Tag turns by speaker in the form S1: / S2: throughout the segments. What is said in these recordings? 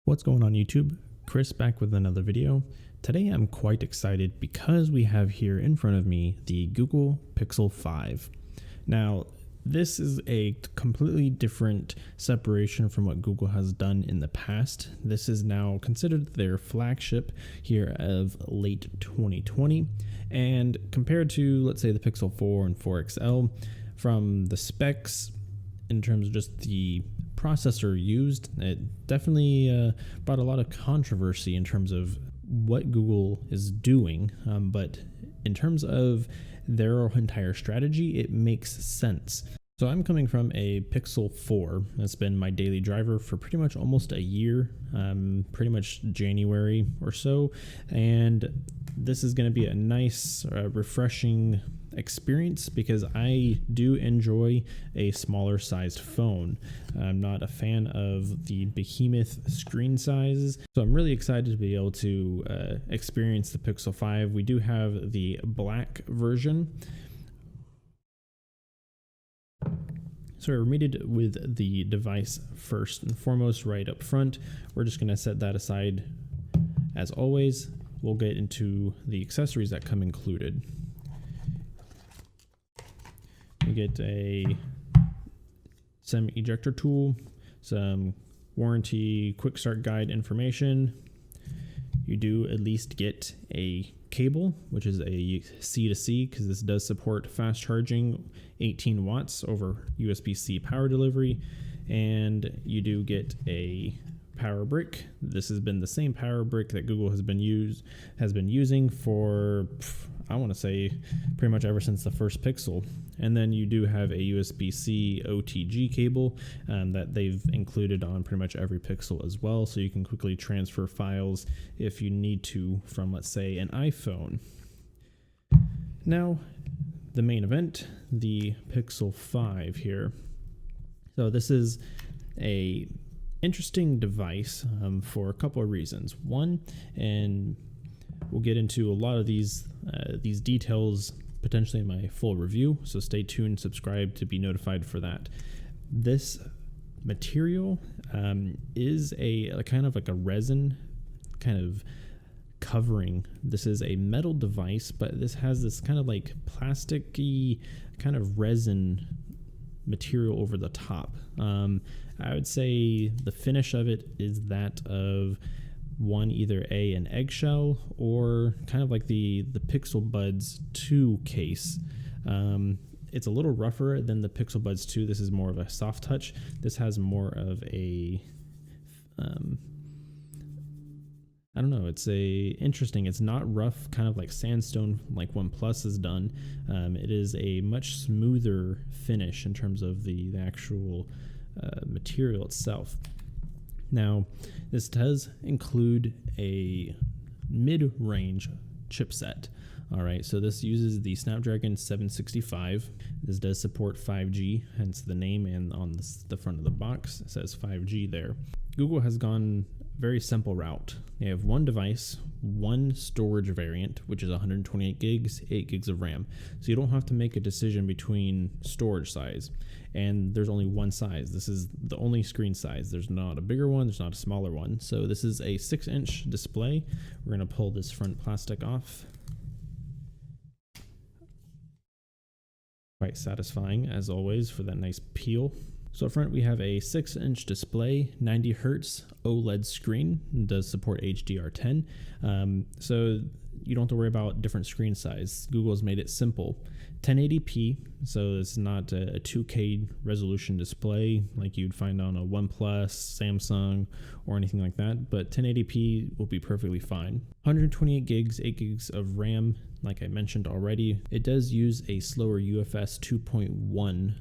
S1: What's going on YouTube? Chris back with another video. Today I'm quite excited because we have here in front of me the Google Pixel 5. Now this is a completely different separation from what Google has done in the past. This is now considered their flagship here of late 2020, and compared to, let's say, the Pixel 4 and 4 XL, from the specs in terms of just the processor used, it definitely brought a lot of controversy in terms of what Google is doing, but in terms of their entire strategy, it makes sense. So I'm coming from a Pixel 4. It's been my daily driver for pretty much almost a year, pretty much January or so, and this is going to be a nice, refreshing experience because I do enjoy a smaller sized phone. I'm not a fan of the behemoth screen sizes, so I'm really excited to be able to experience the Pixel 5. We do have the black version. So we're meted with the device first and foremost right up front. We're just going to set that aside as always. We'll get into the accessories that come included. You get a SIM ejector tool, some warranty quick start guide information. You do at least get a cable, which is a C to C, because this does support fast charging 18 watts over USB-C power delivery. And you do get a power brick. This has been the same power brick that Google has been using for, I want to say, pretty much ever since the first Pixel. And then you do have a USB-C OTG cable that they've included on pretty much every Pixel as well, so you can quickly transfer files if you need to from, let's say, an iPhone. Now, the main event, the Pixel 5 here. So this is a interesting device for a couple of reasons. One, and we'll get into a lot of these details potentially in my full review, so stay tuned, subscribe to be notified for that. This material is a kind of like a resin kind of covering. This is a metal device, but this has this kind of like plasticky kind of resin material over the top. I would say the finish of it is that of either an eggshell or kind of like the Pixel Buds 2 case. It's a little rougher than the Pixel Buds 2. This is more of a soft touch. This has more of a I don't know, it's interesting. It's not rough, kind of like sandstone like OnePlus has done. It is a much smoother finish in terms of the actual material itself. Now, this does include a mid-range chipset. All right, so this uses the Snapdragon 765. This does support 5G, hence the name, and on the front of the box it says 5G there. Google has gone very simple route. They have one device, one storage variant, which is 128 gigs, 8 gigs of RAM. So you don't have to make a decision between storage size. And there's only one size. This is the only screen size. There's not a bigger one, there's not a smaller one. So this is a 6-inch display. We're going to pull this front plastic off. Quite satisfying as always for that nice peel. So up front we have a 6-inch display, 90 Hertz OLED screen. It does support HDR10, so you don't have to worry about different screen size. Google has made it simple. 1080p, so it's not a 2K resolution display like you'd find on a OnePlus, Samsung, or anything like that, but 1080p will be perfectly fine. 128 gigs, 8 gigs of RAM, like I mentioned already. It does use a slower UFS 2.1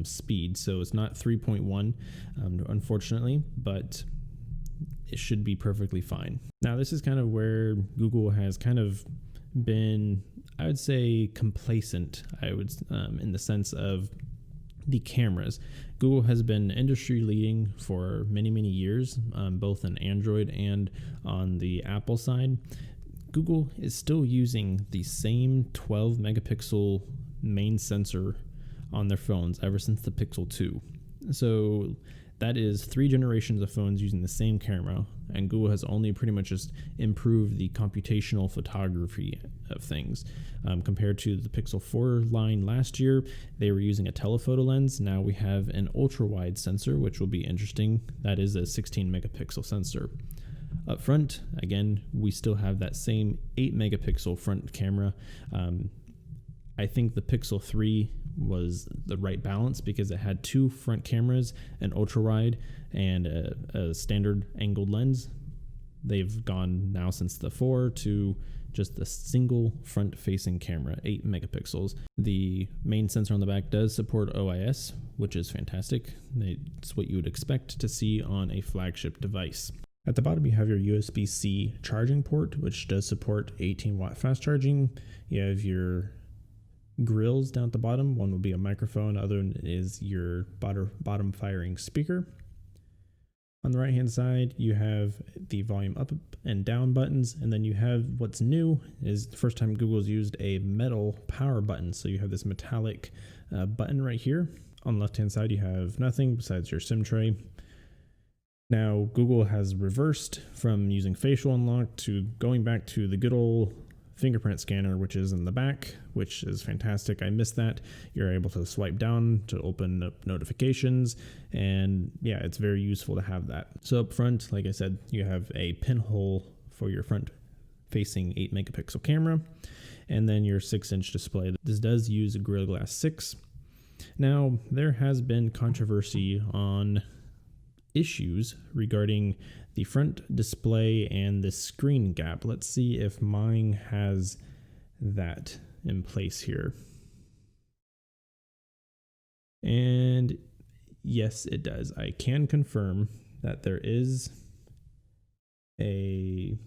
S1: speed, so it's not 3.1 unfortunately, but it should be perfectly fine. Now this is kind of where Google has kind of been, I would say, complacent, in the sense of the cameras. Google has been industry leading for many years, both on Android and on the Apple side. Google is still using the same 12 megapixel main sensor on their phones ever since the Pixel 2. So that is 3 generations of phones using the same camera, and Google has only pretty much just improved the computational photography of things. Compared to the Pixel 4 line last year, they were using a telephoto lens. Now we have an ultra-wide sensor, which will be interesting. That is a 16 megapixel sensor. Up front, again, we still have that same 8 megapixel front camera. I think the Pixel 3 was the right balance because it had 2 front cameras, an ultra wide and a standard angled lens. They've gone now since the 4 to just a single front facing camera, 8 megapixels. The main sensor on the back does support OIS, which is fantastic. It's what you would expect to see on a flagship device. At the bottom, you have your USB-C charging port, which does support 18-watt fast charging. You have your grills down at the bottom. One will be a microphone, the other one is your bottom firing speaker. On the right hand side, you have the volume up and down buttons, and then you have what's new is the first time Google's used a metal power button. So you have this metallic button right here. On the left hand side, you have nothing besides your SIM tray. Now, Google has reversed from using facial unlock to going back to the good old fingerprint scanner, which is in the back, which is fantastic. I miss that. You're able to swipe down to open up notifications, and yeah, it's very useful to have that. So up front, like I said, you have a pinhole for your front facing 8 megapixel camera, and then your 6-inch display. This does use a Gorilla Glass 6. Now, there has been controversy on issues regarding the front display and the screen gap. Let's see if mine has that in place here. And yes, it does. I can confirm that there is a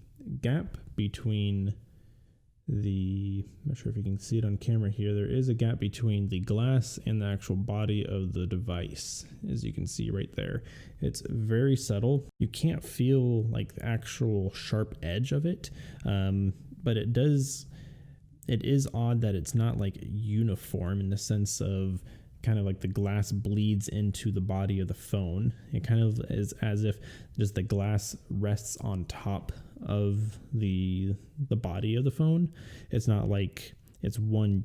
S1: gap between I'm not sure if you can see it on camera here. There is a gap between the glass and the actual body of the device, as you can see right there. It's very subtle. You can't feel like the actual sharp edge of it, but it is odd that it's not like uniform in the sense of kind of like the glass bleeds into the body of the phone. It kind of is as if just the glass rests on top of the body of the phone. It's not like it's one.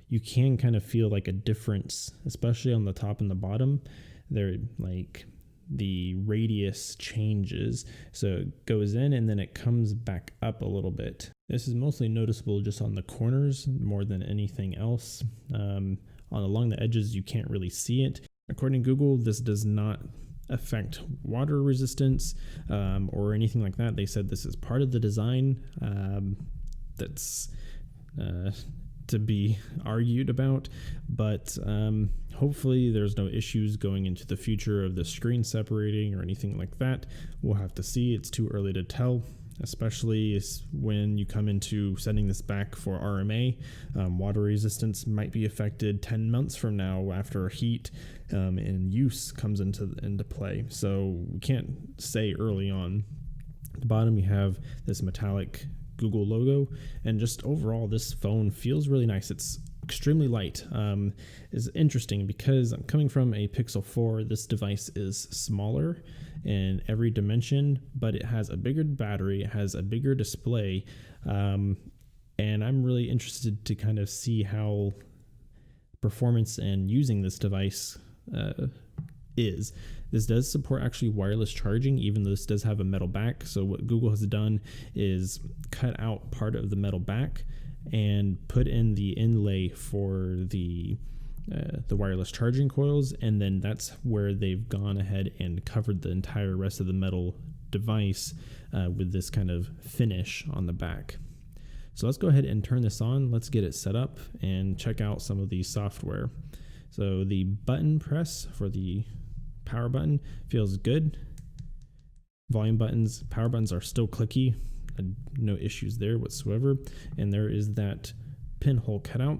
S1: You can kind of feel like a difference, especially on the top and the bottom. They're like the radius changes, so it goes in and then it comes back up a little bit. This is mostly noticeable just on the corners more than anything else. Along the edges, you can't really see it. According to Google, this does not affect water resistance or anything like that. They said this is part of the design. That's to be argued about, but hopefully there's no issues going into the future of the screen separating or anything like that. We'll have to see. It's too early to tell, especially when you come into setting this back for RMA. Water resistance might be affected 10 months from now after heat and use comes into play. So we can't say early on. At the bottom, you have this metallic Google logo, and just overall, this phone feels really nice. It's extremely light. Is interesting because I'm coming from a Pixel 4. This device is smaller in every dimension, but it has a bigger battery, it has a bigger display, and I'm really interested to kind of see how performance and using this device is. This does support actually wireless charging, even though this does have a metal back. So what Google has done is cut out part of the metal back and put in the inlay for the wireless charging coils, and then that's where they've gone ahead and covered the entire rest of the metal device with this kind of finish on the back. So let's go ahead and turn this on. Let's get it set up and check out some of the software. So the button press for the power button feels good. Volume buttons, power buttons are still clicky. No issues there whatsoever. And there is that pinhole cutout.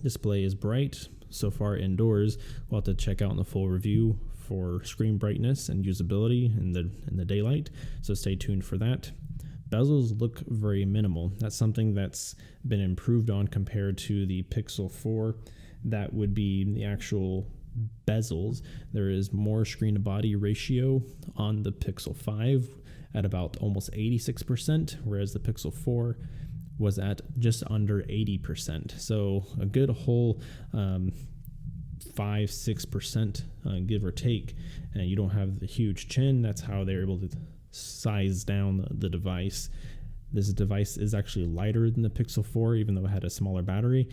S1: Display is bright. So far indoors, we'll have to check out in the full review for screen brightness and usability in the daylight. So stay tuned for that. Bezels look very minimal. That's something that's been improved on compared to the Pixel 4. That would be the actual bezels. There is more screen to body ratio on the Pixel 5 at about almost 86%, whereas the Pixel 4 was at just under 80%. So a good whole 5-6%, give or take. And you don't have the huge chin. That's how they're able to size down the device. This device is actually lighter than the Pixel 4, even though it had a smaller battery.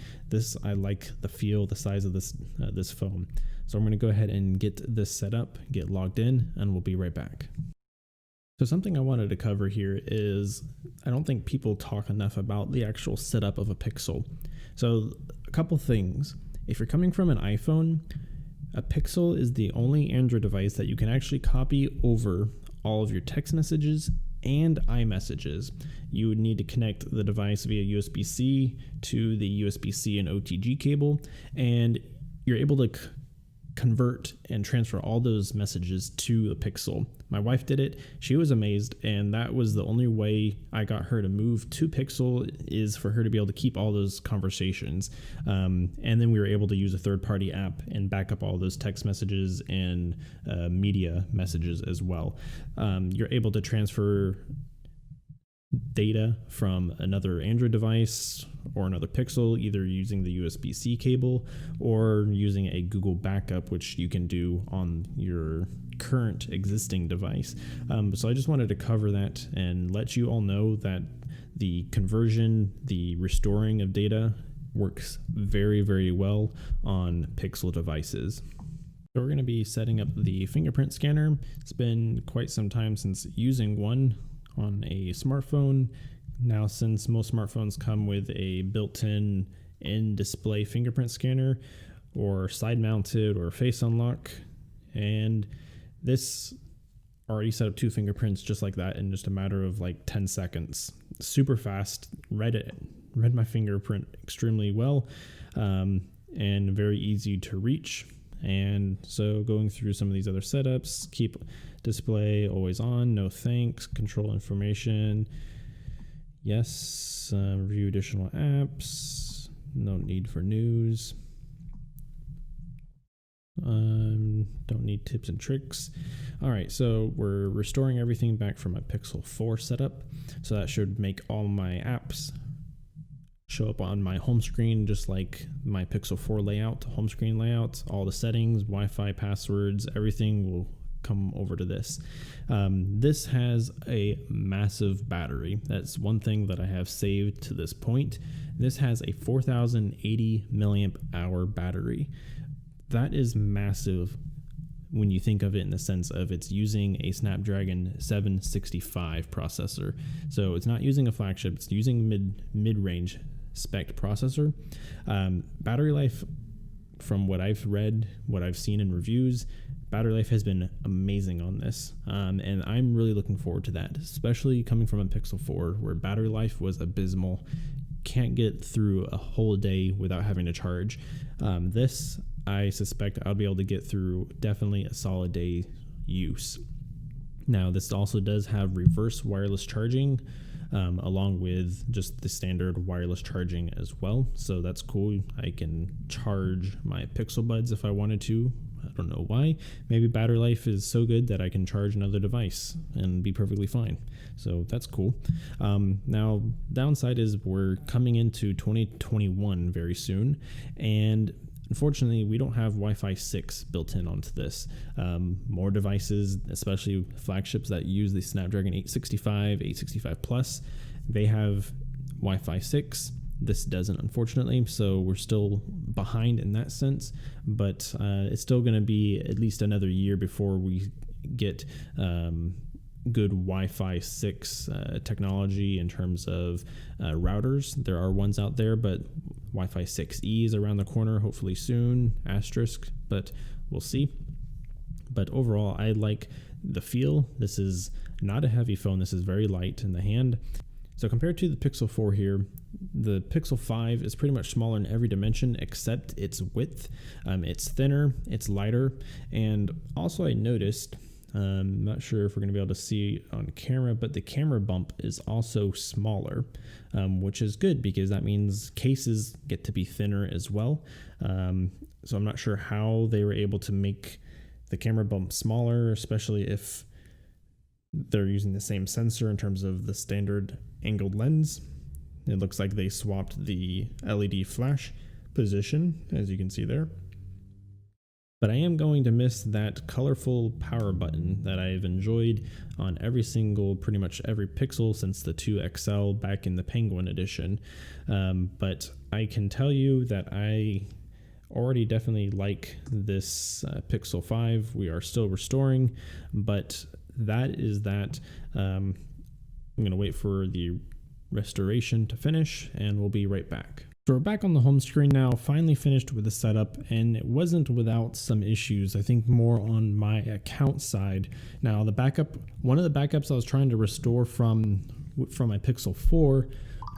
S1: I like the feel, the size of this phone. So I'm going to go ahead and get this set up, get logged in, and we'll be right back. So something I wanted to cover here is I don't think people talk enough about the actual setup of a Pixel. So a couple things. If you're coming from an iPhone, a Pixel is the only Android device that you can actually copy over all of your text messages and iMessages. You would need to connect the device via USB-C to the USB-C and OTG cable, and you're able to convert and transfer all those messages to the Pixel. My wife did it. She was amazed, and that was the only way I got her to move to Pixel, is for her to be able to keep all those conversations. And then we were able to use a third-party app and back up all those text messages and media messages as well. You're able to transfer data from another Android device or another Pixel, either using the USB-C cable or using a Google backup, which you can do on your current existing device. So I just wanted to cover that and let you all know that the conversion, the restoring of data works very, very well on Pixel devices. So we're going to be setting up the fingerprint scanner. It's been quite some time since using one on a smartphone. Now, since most smartphones come with a built-in in-display fingerprint scanner or side-mounted or face unlock, and this already set up 2 fingerprints just like that in just a matter of like 10 seconds. Super fast, read my fingerprint extremely well, and very easy to reach. And so going through some of these other setups, keep display always on, no thanks, control information, yes, review additional apps, no need for news, don't need tips and tricks. All right, so we're restoring everything back from a Pixel 4 setup. So that should make all my apps show up on my home screen, just like my Pixel 4 layout, home screen layout. All the settings, Wi-Fi, passwords, everything will come over to this. This has a massive battery. That's one thing that I have saved to this point. This has a 4080 milliamp hour battery. That is massive when you think of it in the sense of it's using a Snapdragon 765 processor. So it's not using a flagship, it's using mid-range spec processor. Battery life, from what I've read, what I've seen in reviews, battery life has been amazing on this. And I'm really looking forward to that, especially coming from a Pixel 4 where battery life was abysmal. Can't get through a whole day without having to charge. This, I suspect I'll be able to get through definitely a solid day use. Now, this also does have reverse wireless charging, along with just the standard wireless charging as well. So that's cool. I can charge my Pixel Buds if I wanted to. I don't know why. Maybe battery life is so good that I can charge another device and be perfectly fine. So that's cool. Now, downside is we're coming into 2021 very soon, and unfortunately, we don't have Wi-Fi 6 built in onto this. More devices, especially flagships that use the Snapdragon 865, 865 Plus, they have Wi-Fi 6. This doesn't, unfortunately, so we're still behind in that sense, but it's still going to be at least another year before we get good Wi-Fi 6 technology in terms of routers. There are ones out there, but Wi-Fi 6E is around the corner, hopefully soon, asterisk, but we'll see. But overall, I like the feel. This is not a heavy phone. This is very light in the hand. So compared to the Pixel 4 here, the Pixel 5 is pretty much smaller in every dimension except its width. It's thinner, it's lighter, and also I noticed Not sure if we're going to be able to see it on camera, but the camera bump is also smaller, which is good because that means cases get to be thinner as well. So I'm not sure how they were able to make the camera bump smaller, especially if they're using the same sensor in terms of the standard angled lens. It looks like they swapped the LED flash position, as you can see there. But I am going to miss that colorful power button that I've enjoyed on pretty much every Pixel since the 2 XL back in the Penguin edition. But I can tell you that I already definitely like this Pixel 5. We are still restoring, but that is that. I'm going to wait for the restoration to finish, and we'll be right back. So we're back on the home screen now, finally finished with the setup, and it wasn't without some issues. I think more on my account side. Now one of the backups I was trying to restore from my Pixel 4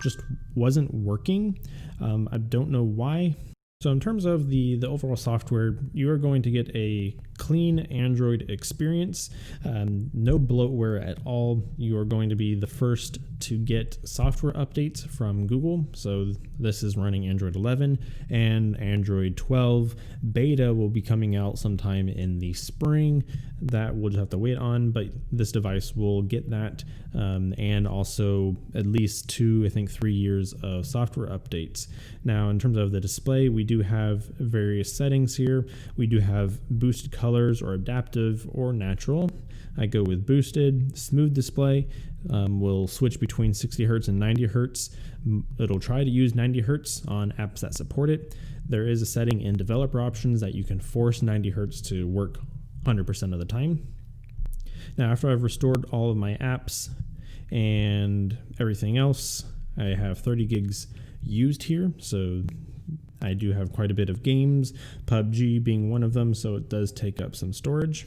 S1: just wasn't working. I don't know why. So in terms of the overall software, you are going to get a clean Android experience, no bloatware at all. You are going to be the first to get software updates from Google. So this is running Android 11 and Android 12. Beta will be coming out sometime in the spring. That we'll just have to wait on, but this device will get that, and also at least 2, I think 3 years of software updates. Now, in terms of the display, we do have various settings here. We do have boosted colors or adaptive or natural. I go with boosted. Smooth display will switch between 60 Hertz and 90 Hertz. It'll try to use 90 Hertz on apps that support it. There is a setting in developer options that you can force 90 Hertz to work 100% of the time. Now, after I've restored all of my apps and everything else, I have 30 gigs used here. So I do have quite a bit of games, PUBG being one of them, so it does take up some storage.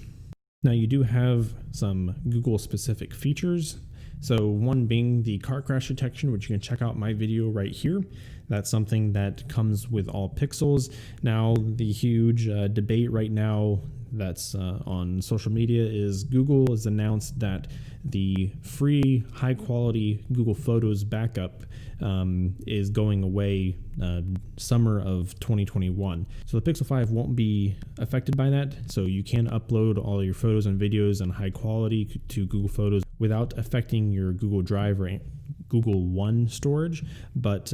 S1: Now, you do have some Google specific features. So one being the car crash detection, which you can check out my video right here. That's something that comes with all Pixels. Now, the huge debate right now that's on social media is Google has announced that the free high quality Google Photos backup is going away summer of 2021. So the Pixel 5 won't be affected by that. So you can upload all your photos and videos in high quality to Google Photos without affecting your Google Drive or Google One storage. But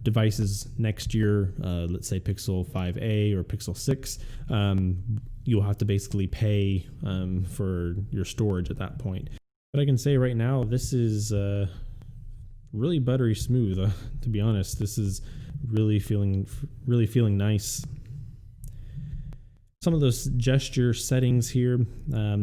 S1: devices next year, let's say Pixel 5a or Pixel 6, you'll have to basically pay for your storage at that point. But I can say right now, this is really buttery smooth. To be honest, this is really feeling nice. Some of those gesture settings here.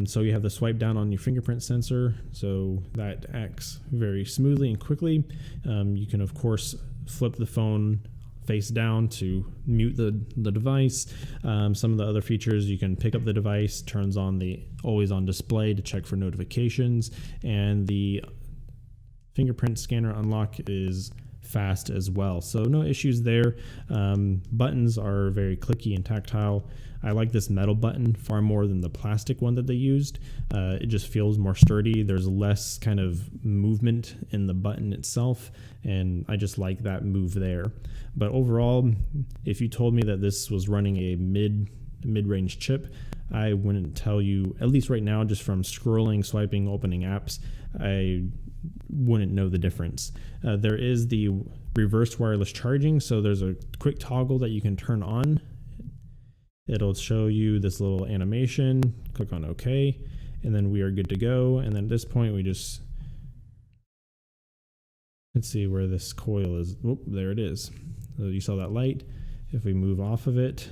S1: So you have the swipe down on your fingerprint sensor, so that acts very smoothly and quickly. You can of course flip the phone face down to mute the device. Some of the other features, you can pick up the device, turns on the always on display to check for notifications, and the fingerprint scanner unlock is fast as well. So no issues there. Buttons are very clicky and tactile. I like this metal button far more than the plastic one that they used. It just feels more sturdy. There's less kind of movement in the button itself, and I just like that move there. But overall, if you told me that this was running a mid-range chip, I wouldn't tell you, at least right now, just from scrolling, swiping, opening apps, I wouldn't know the difference. There is the reverse wireless charging, so there's a quick toggle that you can turn on. It'll show you this little animation, click on OK, and then we are good to go. And then at this point, we just, let's see where this coil is. Whoop, there it is. So you saw that light. If we move off of it,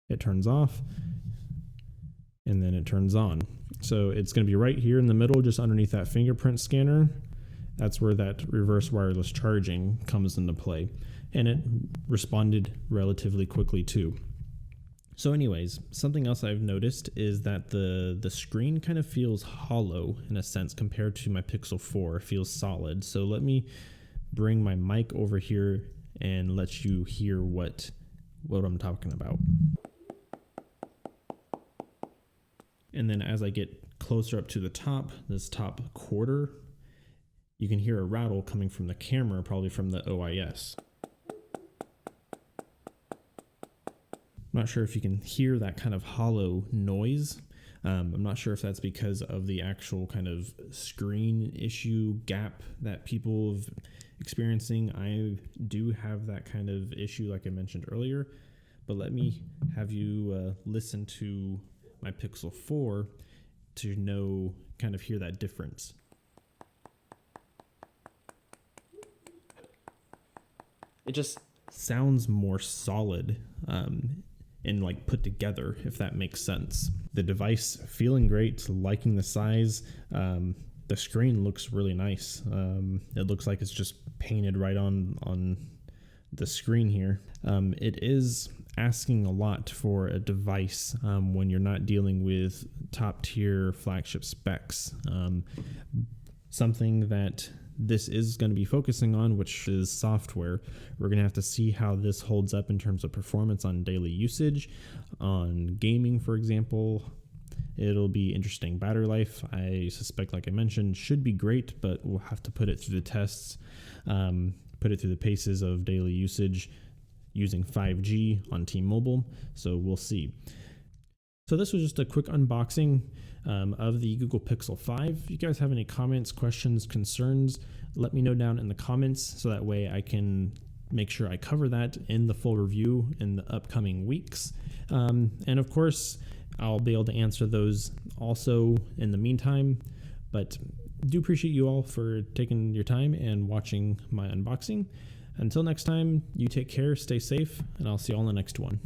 S1: it turns off, and then it turns on. So it's going to be right here in the middle, just underneath that fingerprint scanner. That's where that reverse wireless charging comes into play. And it responded relatively quickly too. So anyways, something else I've noticed is that the screen kind of feels hollow in a sense compared to my Pixel 4. It feels solid. So let me bring my mic over here and let you hear what I'm talking about. And then as I get closer up to the top, this top quarter, you can hear a rattle coming from the camera, probably from the OIS. I'm not sure if you can hear that kind of hollow noise. I'm not sure if that's because of the actual kind of screen issue gap that people have experiencing. I do have that kind of issue like I mentioned earlier, but let me have you listen to my Pixel 4 to kind of hear that difference. It just sounds more solid and like put together, if that makes sense. The device feeling great, liking the size. The screen looks really nice. It looks like it's just painted right on the screen here. It is asking a lot for a device when you're not dealing with top tier flagship specs. Something that this is going to be focusing on, which is software. We're going to have to see how this holds up in terms of performance on daily usage, on gaming, for example. It'll be interesting. Battery life, I suspect, like I mentioned, should be great, but we'll have to put it through the tests, put it through the paces of daily usage using 5G on T-Mobile. So we'll see. So this was just a quick unboxing of the Google Pixel 5. If you guys have any comments, questions, concerns, let me know down in the comments so that way I can make sure I cover that in the full review in the upcoming weeks. And of course, I'll be able to answer those also in the meantime. But do appreciate you all for taking your time and watching my unboxing. Until next time, you take care, stay safe, and I'll see you all in the next one.